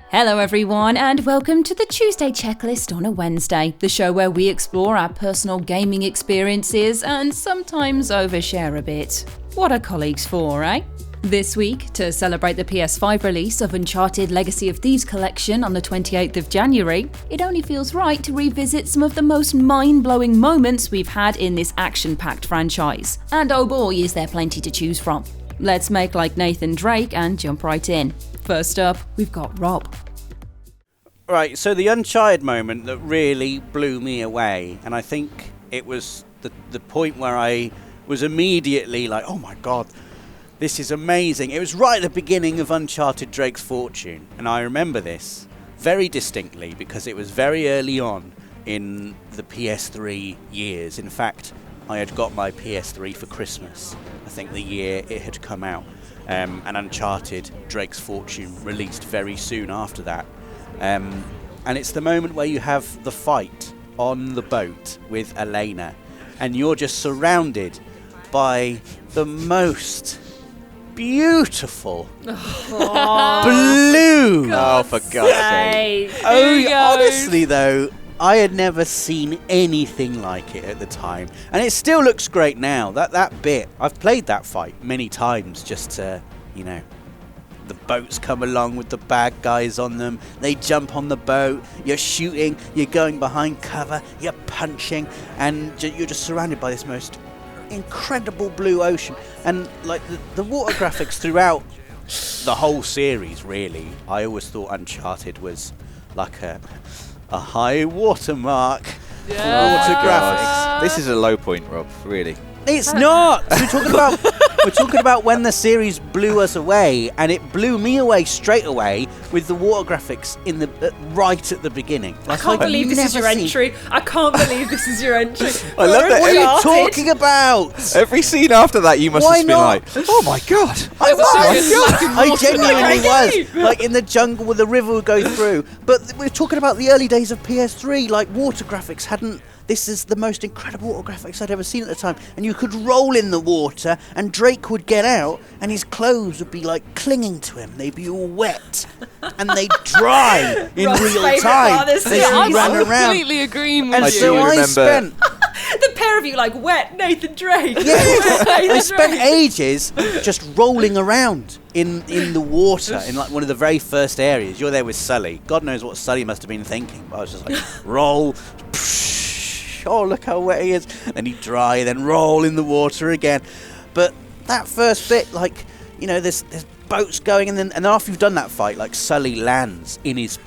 Hello everyone and welcome to the Tuesday Checklist on a Wednesday, the show where we explore our personal gaming experiences and sometimes overshare a bit. What are colleagues for, eh? This week, to celebrate the PS5 release of Uncharted Legacy of Thieves Collection on the 28th of January, it only feels right to revisit some of the most mind-blowing moments we've had in this action-packed franchise. And oh boy, is there plenty to choose from. Let's make like Nathan Drake and jump right in. First up, we've got Rob. Right, so the Uncharted moment that really blew me away, and I think it was the point where I was immediately like, oh my god, this is amazing. It was right at the beginning of Uncharted Drake's Fortune, and I remember this very distinctly because it was very early on in the PS3 years. In fact, I had got my PS3 for Christmas, I think the year it had come out, and Uncharted Drake's Fortune released very soon after that. And it's the moment where you have the fight on the boat with Elena, and you're just surrounded by the most beautiful blue. Oh, for God's sake! Honestly though, I had never seen anything like it at the time, and it still looks great now. That bit, I've played that fight many times just to, the boats come along with the bad guys on them. They jump on the boat. You're shooting. You're going behind cover. You're punching, and you're just surrounded by this most incredible blue ocean. And like the water graphics throughout the whole series, really, I always thought Uncharted was like a high watermark for water graphics. This is a low point, Rob. Really. It's not. We're talking about when the series blew us away, and it blew me away straight away with the water graphics in the right at the beginning. I can't believe this is your entry. I can't believe this is your entry. I love that. What are you talking about? Every scene after that, you must Why have been not? like, "Oh my god!" I was. Like I genuinely was. Like in the jungle where the river would go through. But we're talking about the early days of PS3. Like water graphics hadn't. This is the most incredible water graphics I'd ever seen at the time. And you could roll in the water, and Drake would get out, and his clothes would be like clinging to him. They'd be all wet, and they'd dry in real time as he ran around. I'm completely agreeing with And you. so I spent the pair of you like wet Nathan Drake. I spent ages just rolling around in the water in like one of the very first areas. You're there with Sully. God knows what Sully must have been thinking. I was just like, roll. Oh, look how wet he is. Then he'd dry, then roll in the water again. But that first bit, like, there's boats going, and then after you've done that fight, like, Sully lands in his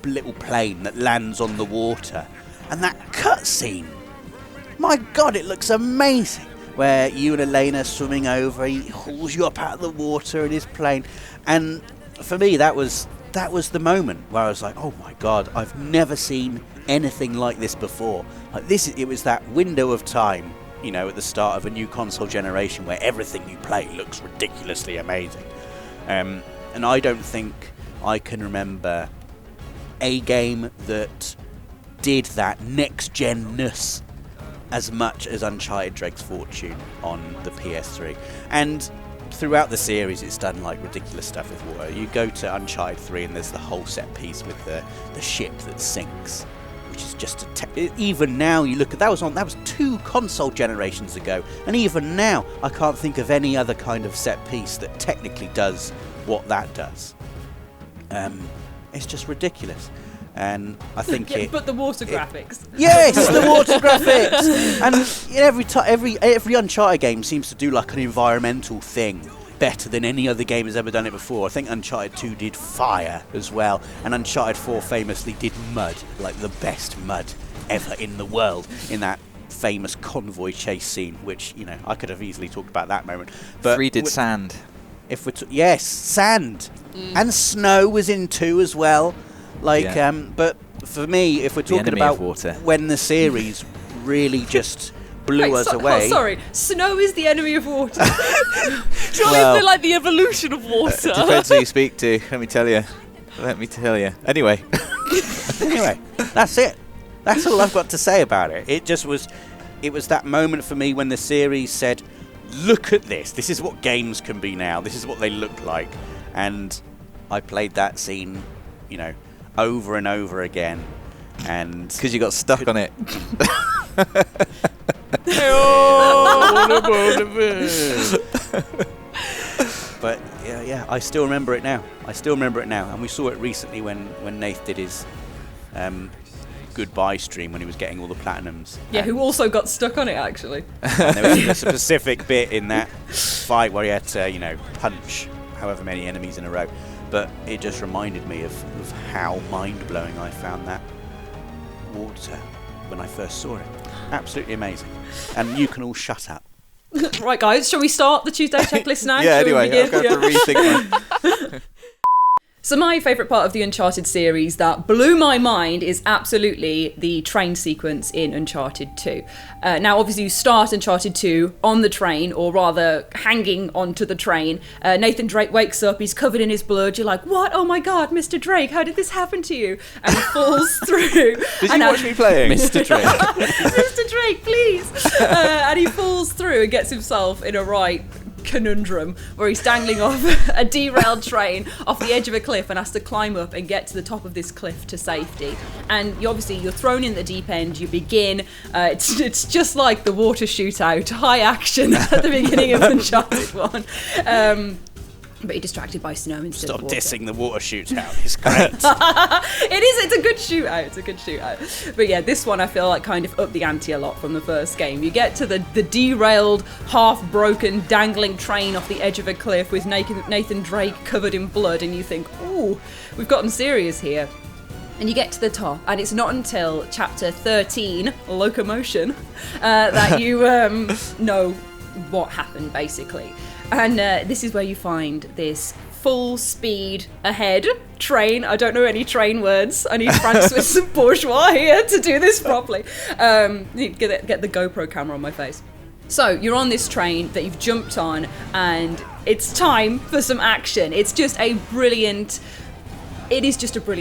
little plane that lands on the water. And that cutscene, my God, it looks amazing. Where you and Elena are swimming over, he hauls you up out of the water in his plane. And for me, that was the moment where I was like, oh my God, I've never seen anything like this before. Like it was that window of time, at the start of a new console generation where everything you play looks ridiculously amazing. And I don't think I can remember a game that did that next-gen-ness as much as Uncharted Drake's Fortune on the PS3. And throughout the series, it's done like ridiculous stuff with water. You go to Uncharted 3 and there's the whole set piece with the ship that sinks, which is just even now you look at that was 2 console generations ago, and even now I can't think of any other kind of set piece that technically does what that does. It's just ridiculous. And I think but the water graphics. Yes, the water graphics. And every Uncharted game seems to do like an environmental thing better than any other game has ever done it before. I think Uncharted 2 did fire as well, and Uncharted 4 famously did mud, like the best mud ever in the world, in that famous convoy chase scene, which I could have easily talked about that moment. But 3 did sand. Yes, sand and snow was in 2 as well. But for me, if we're talking about water, when the series really just blew us away. Oh, sorry, snow is the enemy of water. Surely it's like the evolution of water. Depends who you speak to. Let me tell you. Anyway, that's it. That's all I've got to say about it. It was that moment for me when the series said, "Look at this. This is what games can be now. This is what they look like," and I played that scene, over and over again, and because you got stuck on it. But yeah, I still remember it now. And we saw it recently when Nath did his goodbye stream when he was getting all the platinums. Yeah, who also got stuck on it, actually. And there was a specific bit in that fight where he had to, punch however many enemies in a row. But it just reminded me of how mind-blowing I found that water when I first saw it. Absolutely amazing. And you can all shut up. Right, guys, shall we start the Tuesday checklist now? Yeah, Shall we anyway, begin? I've got to rethink one. So my favourite part of the Uncharted series that blew my mind is absolutely the train sequence in Uncharted 2. Now, obviously, you start Uncharted 2 on the train, or rather, hanging onto the train. Nathan Drake wakes up, he's covered in his blood. You're like, what? Oh my God, Mr. Drake, how did this happen to you? And he falls through. Did you watch me playing? Mr. Drake. Mr. Drake, please! And he falls through and gets himself in a right conundrum where he's dangling off a derailed train off the edge of a cliff and has to climb up and get to the top of this cliff to safety. And you're thrown in the deep end. You begin. It's just like the water shootout, high action at the beginning of Uncharted 1. But you're distracted by snow instead Stop of water. dissing the water shootout. It's great. It's a good shootout. But yeah, this one I feel like kind of upped the ante a lot from the first game. You get to the derailed, half-broken, dangling train off the edge of a cliff with Nathan Drake covered in blood, and you think, ooh, we've gotten serious here. And you get to the top, and it's not until chapter 13, Locomotion, that you know what happened, basically. And this is where you find this full speed ahead train. I don't know any train words. I need Francois Bourgeois here to do this properly. Get the GoPro camera on my face. So you're on this train that you've jumped on, and it's time for some action. It is just a brilliant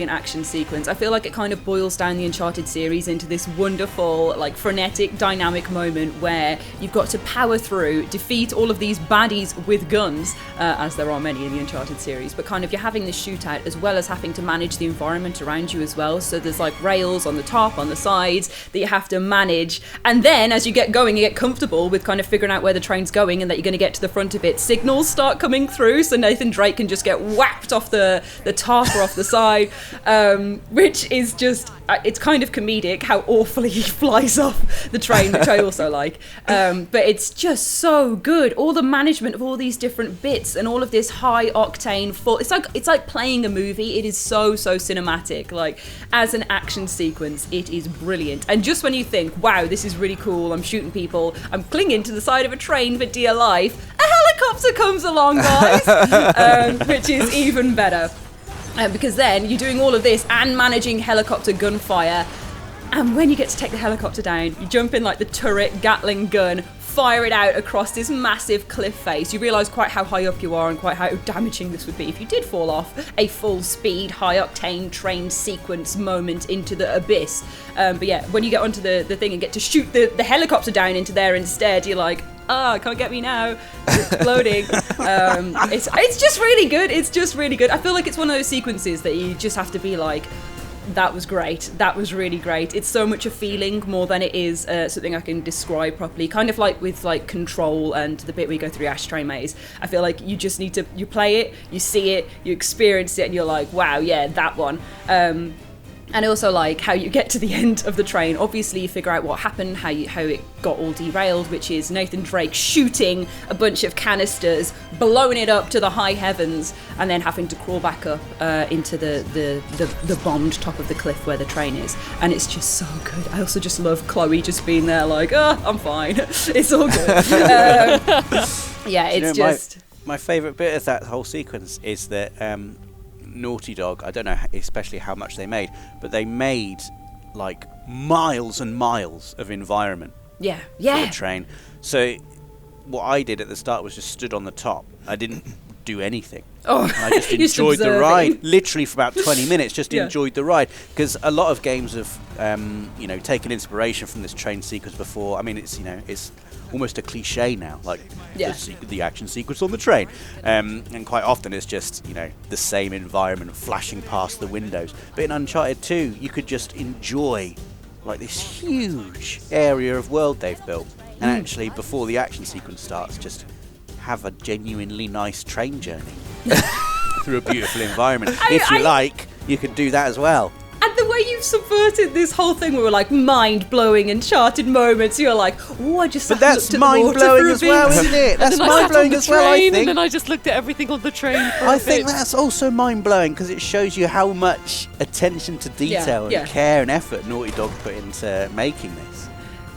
action sequence. I feel like it kind of boils down the Uncharted series into this wonderful, like, frenetic, dynamic moment where you've got to power through, defeat all of these baddies with guns, as there are many in the Uncharted series, but kind of you're having this shootout as well as having to manage the environment around you as well. So there's like rails on the top, on the sides that you have to manage. And then as you get going, you get comfortable with kind of figuring out where the train's going and that you're going to get to the front of it. Signals start coming through, so Nathan Drake can just get whacked off the top or off the side, which is just, it's kind of comedic how awfully he flies off the train, which I also like. But it's just so good. All the management of all these different bits and all of this high octane full, it's like playing a movie. It is so cinematic. Like, as an action sequence, it is brilliant. And just when you think, wow, this is really cool, I'm shooting people, I'm clinging to the side of a train for dear life, a helicopter comes along, guys, which is even better. Because then you're doing all of this and managing helicopter gunfire, and when you get to take the helicopter down, you jump in like the turret Gatling gun, fire it out across this massive cliff face. You realise quite how high up you are and quite how damaging this would be if you did fall off a full speed, high octane train sequence moment into the abyss. But yeah, when you get onto the thing and get to shoot the helicopter down into there instead, you're like, can't get me now. It's exploding. It's just really good. It's just really good. I feel like it's one of those sequences that you just have to be like, that was great. That was really great. It's so much a feeling more than it is something I can describe properly. Kind of like with like Control and the bit where you go through Ashtray Maze. I feel like you just need to, you play it, you see it, you experience it, and you're like, wow, yeah, that one. And also like how you get to the end of the train. Obviously you figure out what happened, how it got all derailed, which is Nathan Drake shooting a bunch of canisters, blowing it up to the high heavens, and then having to crawl back up into the bombed top of the cliff where the train is. And it's just so good. I also just love Chloe just being there like, I'm fine. It's all good. Yeah, it's just... My favourite bit of that whole sequence is that... Naughty Dog, I don't know especially how much they made, but they made like miles and miles of environment for the train. So what I did at the start was just stood on the top. I didn't do anything. I just enjoyed the ride, literally for about 20 minutes. Just enjoyed the ride, because a lot of games have taken inspiration from this train sequence before. I mean, it's almost a cliche now, like Yeah. the action sequence on the train, and quite often it's just the same environment flashing past the windows. But in Uncharted 2, you could just enjoy like this huge area of world they've built, and actually before the action sequence starts, just have a genuinely nice train journey through a beautiful environment. If you like, you can do that as well. And the way you've subverted this whole thing, where we're like mind-blowing Uncharted moments, you're like, oh, I just But that's mind-blowing as well, isn't it? That's mind-blowing as well, I think. And then I just looked at everything on the train. I think that's also mind-blowing because it shows you how much attention to detail and care and effort Naughty Dog put into making this.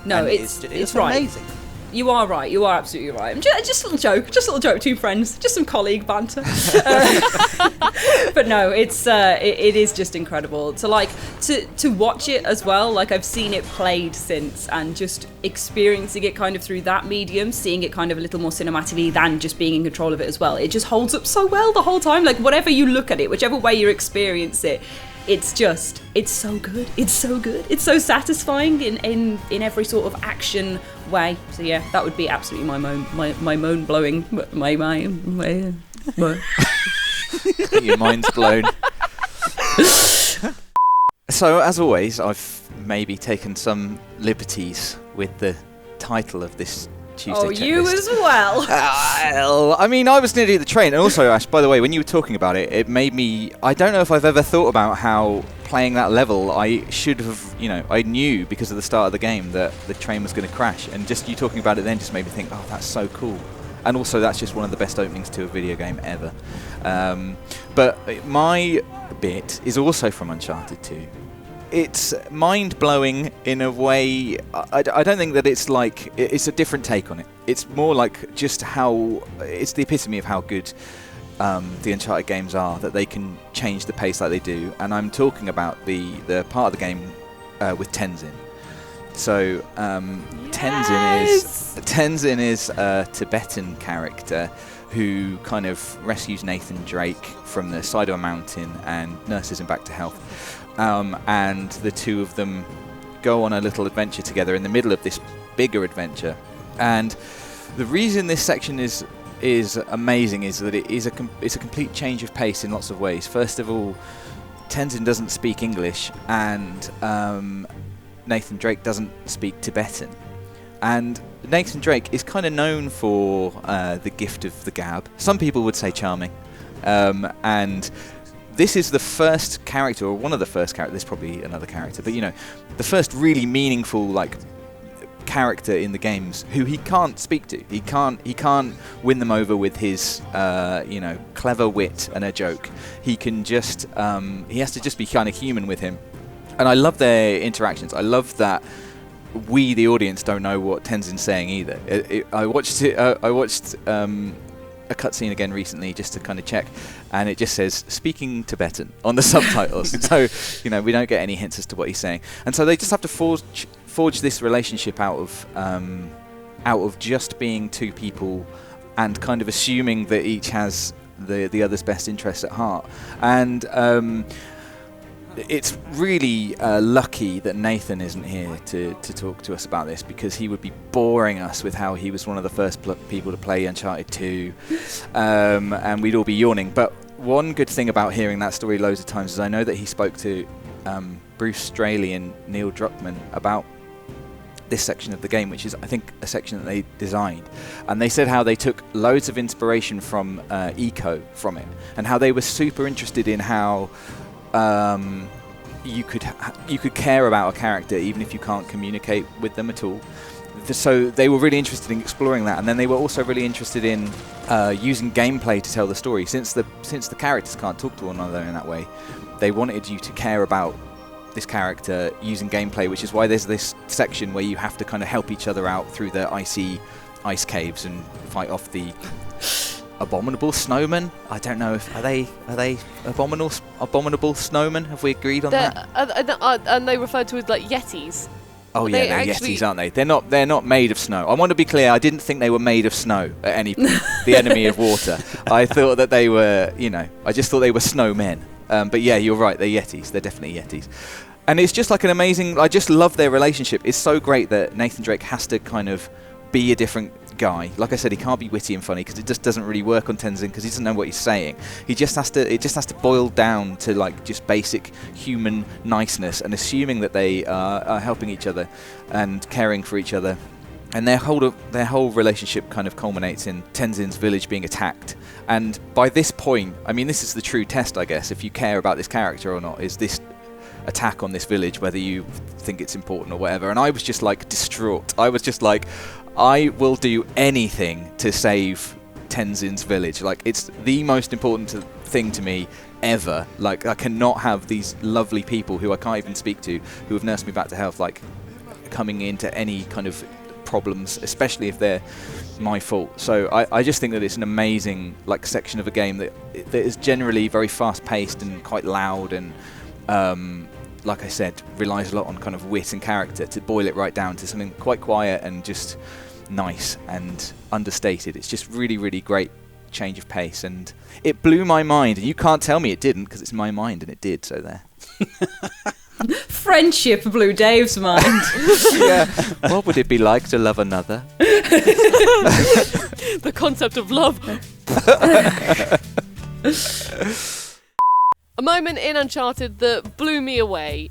No, and it's right. Amazing. You are right. You are absolutely right. Just a little joke. Just a little joke. Two friends. Just some colleague banter. But no, it is just incredible to watch it as well. Like, I've seen it played since, and just experiencing it kind of through that medium, seeing it kind of a little more cinematically than just being in control of it as well. It just holds up so well the whole time. Like, whatever you look at it, whichever way you experience it, it's so good. It's so good. It's so satisfying in every sort of action way. So yeah, that would be absolutely my moan blowing. Your mind's blown. So, as always, I've maybe taken some liberties with the title of this Tuesday checklist. You as well. I mean, I was nearly at the train. And also, Ash, by the way, when you were talking about it, it made me... I don't know if I've ever thought about how playing that level, I should have... I knew because of the start of the game that the train was going to crash. And just you talking about it then just made me think, oh, that's so cool. And also, that's just one of the best openings to a video game ever. But my bit is also from Uncharted 2. It's mind-blowing in a way. I don't think that it's like... It's a different take on it. It's more like just how... It's the epitome of how good the Uncharted games are, that they can change the pace like they do. And I'm talking about the part of the game with Tenzin. So Tenzin is a Tibetan character who kind of rescues Nathan Drake from the side of a mountain and nurses him back to health. And the two of them go on a little adventure together in the middle of this bigger adventure. And the reason this section is amazing is that it's a complete change of pace in lots of ways. First of all, Tenzin doesn't speak English, and Nathan Drake doesn't speak Tibetan. And Nathan Drake is kind of known for the gift of the gab. Some people would say charming. And this is the first character, or one of the first characters, there's probably another character, but the first really meaningful character in the games who he can't speak to. He can't win them over with his clever wit and a joke. He can just he has to just be kind of human with him. And I love their interactions. I love that we, the audience, don't know what Tenzin's saying either. I watched a cutscene again recently just to kind of check, and it just says speaking Tibetan on the subtitles. So we don't get any hints as to what he's saying, and so they just have to forge this relationship out of just being two people and kind of assuming that each has the other's best interests at heart. And it's really lucky that Nathan isn't here to talk to us about this, because he would be boring us with how he was one of the first people to play Uncharted 2, and we'd all be yawning. But one good thing about hearing that story loads of times is I know that he spoke to Bruce Straley and Neil Druckmann about this section of the game, which is, I think, a section that they designed. And they said how they took loads of inspiration from Eco from it, and how they were super interested in how you could care about a character even if you can't communicate with them at all. So they were really interested in exploring that, and then they were also really interested in using gameplay to tell the story. Since the characters can't talk to one another in that way, they wanted you to care about this character using gameplay, which is why there's this section where you have to kind of help each other out through the ice caves and fight off the abominable snowmen. I don't know if are they abominable snowmen. Have we agreed on that? And they referred to as like yetis. Oh yeah, they're yetis, aren't they? They're not made of snow. I want to be clear. I didn't think they were made of snow at any point. The enemy of water. I thought that they were. I just thought they were snowmen. But yeah, you're right. They're yetis. They're definitely yetis. And it's just like an amazing. I just love their relationship. It's so great that Nathan Drake has to kind of be a different guy. Like I said, he can't be witty and funny because it just doesn't really work on Tenzin because he doesn't know what he's saying. It just has to boil down to like just basic human niceness and assuming that they are helping each other and caring for each other. And their whole relationship kind of culminates in Tenzin's village being attacked. And by this point, I mean, this is the true test, I guess, if you care about this character or not, is this attack on this village, whether you think it's important or whatever. And I was just like distraught. I was just like, I will do anything to save Tenzin's village. Like, it's the most important thing to me ever. Like, I cannot have these lovely people who I can't even speak to, who have nursed me back to health, like, coming into any kind of problems, especially if they're my fault. So I just think that it's an amazing like section of a game that is generally very fast-paced and quite loud and like I said, relies a lot on kind of wit and character to boil it right down to something quite quiet and just nice and understated. It's just really, really great change of pace, and it blew my mind. And you can't tell me it didn't, because it's my mind, and it did. So there. Friendship blew Dave's mind. Yeah. What would it be like to love another? The concept of love. A moment in Uncharted that blew me away.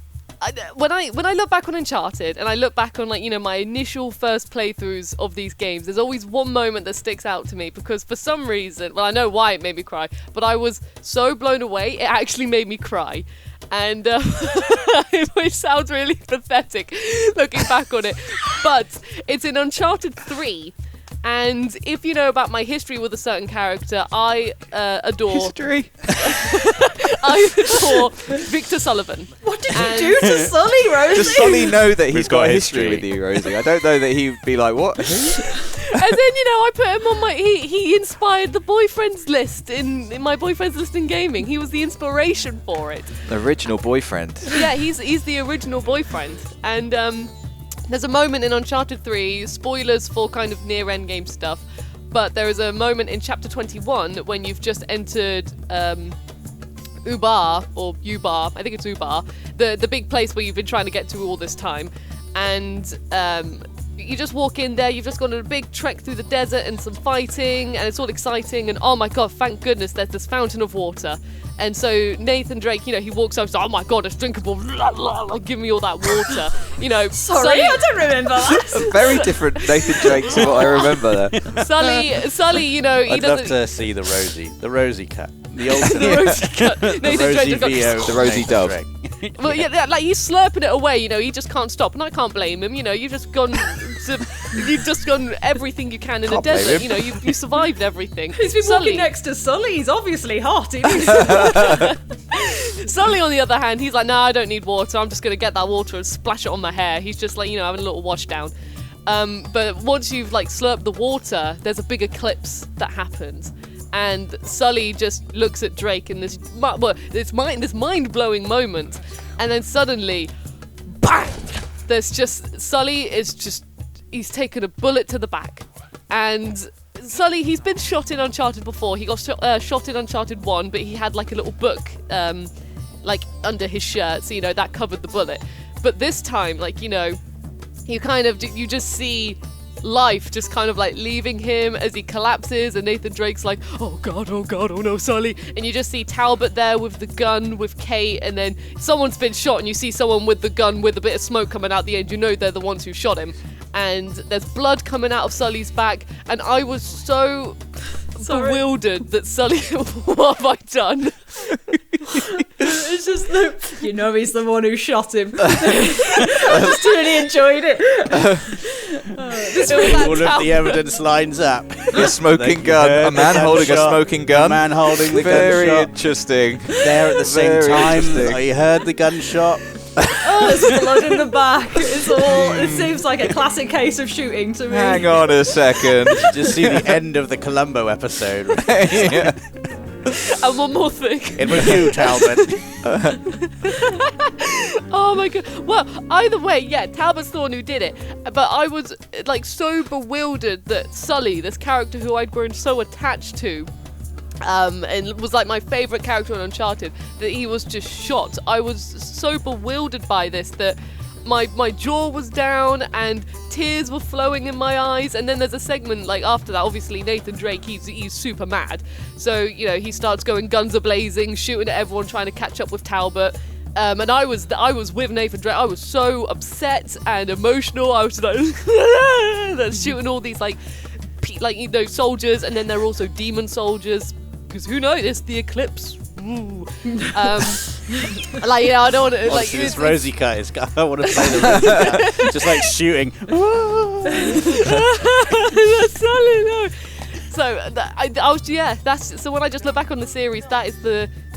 When I look back on Uncharted and I look back on my initial first playthroughs of these games, there's always one moment that sticks out to me because for some reason, well, I know why it made me cry, but I was so blown away it actually made me cry. And which sounds really pathetic looking back on it, but it's in Uncharted 3. And if you know about my history with a certain character, I adore... History? I adore Victor Sullivan. What did you do to Sully, Rosie? Does Sully know that he's We've got got a history with you, Rosie? I don't know that he'd be like, what? And then, I put him on my... He inspired the boyfriends list in my boyfriends list in gaming. He was the inspiration for it. The original boyfriend. Yeah, he's the original boyfriend. And there's a moment in Uncharted 3, spoilers for kind of near endgame stuff, but there is a moment in chapter 21 when you've just entered Ubar, or Ubar, I think it's Ubar, the big place where you've been trying to get to all this time. And you just walk in there, you've just gone on a big trek through the desert and some fighting, and it's all exciting, and oh my god, thank goodness there's this fountain of water. And so Nathan Drake, he walks up and says, oh my god, it's drinkable, give me all that water. Sorry, I don't remember that. A very different Nathan Drake to what I remember there. Sully, he I'd love doesn't... to see the Rosie cat. The ultimate. The Rosie cut. Nathan Drake just got... The Rosie dove. Well, yeah, like he's slurping it away, he just can't stop, and I can't blame him. You've just gone everything you can in a desert. You survived everything. He's been walking next to Sully. He's obviously hot. Sully, on the other hand, he's like, nah, I don't need water. I'm just gonna get that water and splash it on my hair. He's just like, having a little wash down. But once you've slurped the water, there's a big eclipse that happens. And Sully just looks at Drake in this mind-blowing moment, and then suddenly, bang! He's taken a bullet to the back, and Sully, he's been shot in Uncharted before. He got shot in Uncharted 1, but he had a little book, under his shirt, so that covered the bullet. But this time, you just see life just kind of leaving him as he collapses, and Nathan Drake's like, oh god, oh no, Sully. And you just see Talbot there with the gun with Kate, and then someone's been shot and you see someone with the gun with a bit of smoke coming out the end. They're the ones who shot him, and there's blood coming out of Sully's back, and I was so bewildered that Sully, what have I done? It's just he's the one who shot him. I just really enjoyed it. All of the evidence lines up. A smoking gun. A man holding a smoking gun. A man holding the Very gunshot. interesting. There at the same Very time. interesting. You heard the gunshot. There's blood in the back. It seems like a classic case of shooting to me. Hang on a second. Just see the end of the Columbo episode. Yeah. And one more thing. It was you, Talbot. Oh my god. Well, either way, yeah, Talbot's the one who did it. But I was so bewildered that Sully, this character who I'd grown so attached to, and was my favourite character in Uncharted, that he was just shot. I was so bewildered by this that my jaw was down and tears were flowing in my eyes. And then there's a segment like after that, obviously Nathan Drake, he's super mad, so he starts going guns a-blazing, shooting at everyone, trying to catch up with Talbot. And I was with Nathan Drake. I was so upset and emotional. I was like shooting all these soldiers, and then there are also demon soldiers, because who noticed the eclipse? Ooh. I don't want to this Rosie cut is. I want to play the Rosie cut, just like shooting. That's Sully, no. So when I just look back on the series, that is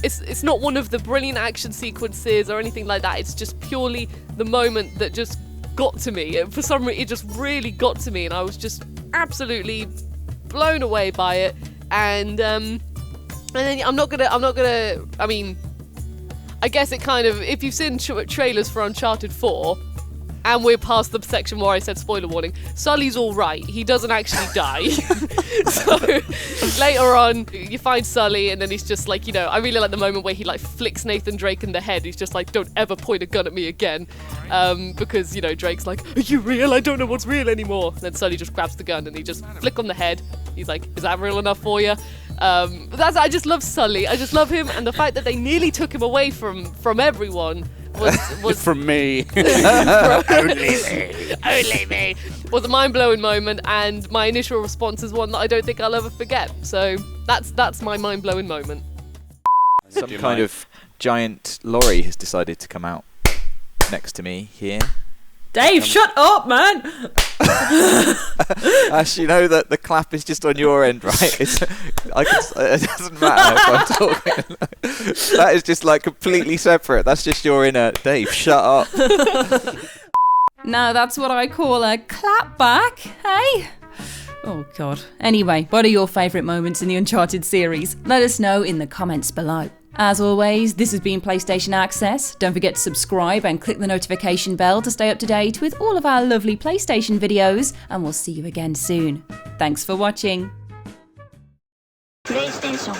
it's not one of the brilliant action sequences or anything like that. It's just purely the moment that just got to me. For some reason, it just really got to me, and I was just absolutely blown away by it. And then I'm not gonna. I mean, I guess it kind of. If you've seen trailers for Uncharted 4. And we're past the section where I said spoiler warning. Sully's all right. He doesn't actually die. So later on, you find Sully, and then he's just like, I really like the moment where he like flicks Nathan Drake in the head. He's just like, don't ever point a gun at me again, because Drake's like, are you real? I don't know what's real anymore. And then Sully just grabs the gun and he just flick on the head. He's like, is that real enough for you? I just love Sully. I just love him, and the fact that they nearly took him away from everyone. Was from me. Only me. Was a mind-blowing moment, and my initial response is one that I don't think I'll ever forget. So that's my mind-blowing moment. Some kind of giant lorry has decided to come out next to me here. Dave, shut up, man! Ash, you know that the clap is just on your end, right? It doesn't matter if I'm talking. That is just like completely separate. That's just your inner Dave, shut up. Now that's what I call a clap back, hey? Oh God. Anyway, what are your favourite moments in the Uncharted series? Let us know in the comments below. As always, this has been PlayStation Access. Don't forget to subscribe and click the notification bell to stay up to date with all of our lovely PlayStation videos, and we'll see you again soon. Thanks for watching. PlayStation